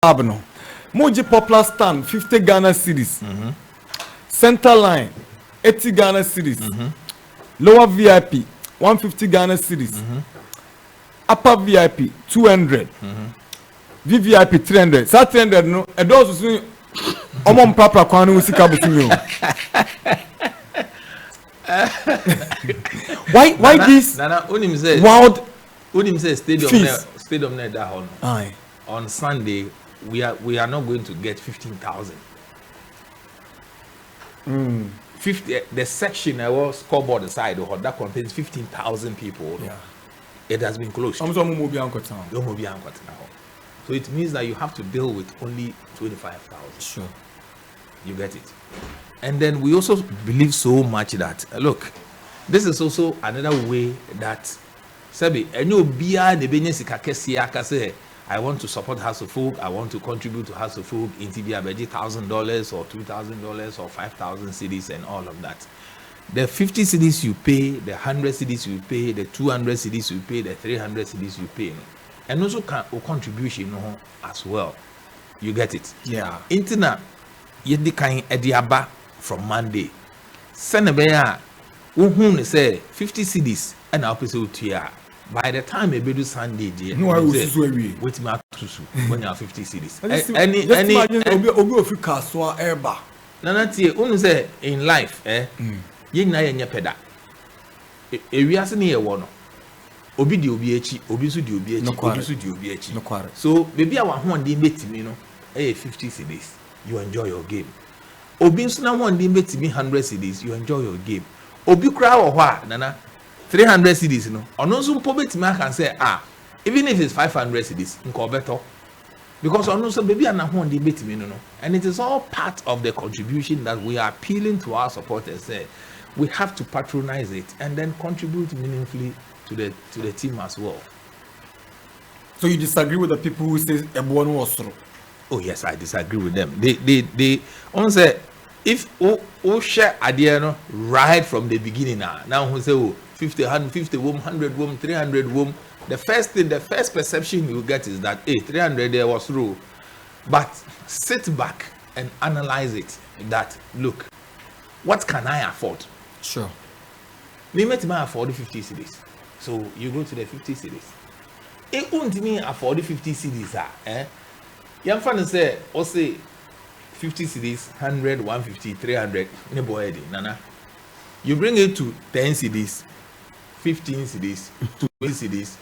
no. Moji Popular Stand 50 Ghana cedis. Center line 80 Ghana cedis. Lower VIP 150 Ghana cedis. Upper VIP 200. VVIP 300. Sa 300 no. E does so omom papa kwanu usika busumi o. Why this? Nana unim say wild unim say stadium there that on. Aye. On Sunday we are not going to get 15,000. 50 the section our scoreboard side that contains 15,000 people. Yeah. It has been closed. I'm so mobi ankotan. So it means that you have to deal with only 25,000. Sure. You get it. And then we also believe so much that look, this is also another way that Sebi enyo bia de benyesika kesia ka say I want to support House of Folk, I want to contribute to House of Folk in TBA $1,000 or $2,000 or 5,000 cedis and all of that. The 50 cedis you pay, the 100 cedis you pay, the 200 cedis you pay, the 300 cedis you pay, and also can contribution as well. You get it? Yeah. Interna yedi kan ediaba from Monday. Senebeya who say 50 cedis and I'll pay by the time a bedu Sunday, no, I will wait me to when you have 50 cedis. Any obi ofi kaswa eba. Nana tie unu say in life ye na ye nyepeda. Ewiase ne ye wo no. Obi di obi echi, obi so di obi echi, obi so di obi echi. So baby a wa ho ndi metimi no, 50 cedis. You enjoy your game. Obi so na ho ndi metimi 100 cedis, you enjoy your game. Obi kura wo ho a nana 300 cedis no ono so mpo betimi can say even if it's 500 cedis nko beto because ono so baby na ho ndi betimi no and it is all part of the contribution that we are appealing to our supporters say we have to patronize it and then contribute meaningfully to the team as well. So you disagree with the people who say Ebuonu was through? Oh yes, I disagree with them. They on say if o share idea no right from the beginning now who say 50, 150 womb, 100 womb, 300 womb. The first perception you get is that 300 there was through. But sit back and analyze it. That look, what can I afford? Sure. Me met me afford 50 cedis. So you go to the 50 cedis. It won't me afford 50 cedis. Young fan say, or say 50 cedis, 100, 150, 300. Nana. You bring it to 10 cedis. 15 cedis, 20 cedis,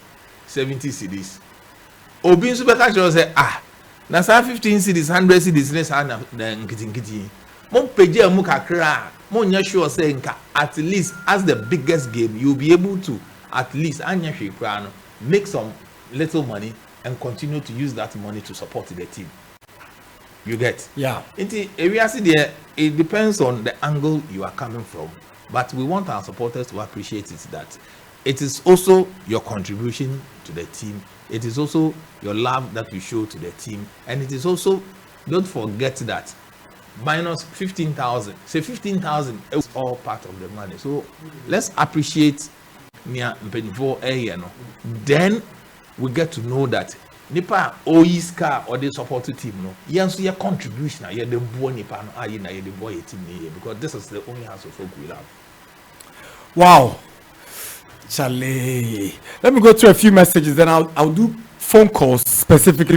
70 cedis. Obi nso beka cho say na sa 15 cedis, 100 cedis ne sa na nkiti. Mo page amu kakra, mo nya sure say nka at least as the biggest game you'll be able to at least anya hwe kra no make some little money and continue to use that money to support the team. You get? Yeah. It depends on the angle you are coming from. But we want our supporters to appreciate it that it is also your contribution to the team. It is also your love that you show to the team. And it is also, don't forget that minus 15,000. Say 15,000 is all part of the money. So let's appreciate near Mpenifo. Then we get to know that nipa oiska or the support team no yanso your contribution na the boy nipa no ayi na the boy team here because this is the only House of Folk we have. Wow, Charlie. Let me go through a few messages, then I'll do phone calls specifically for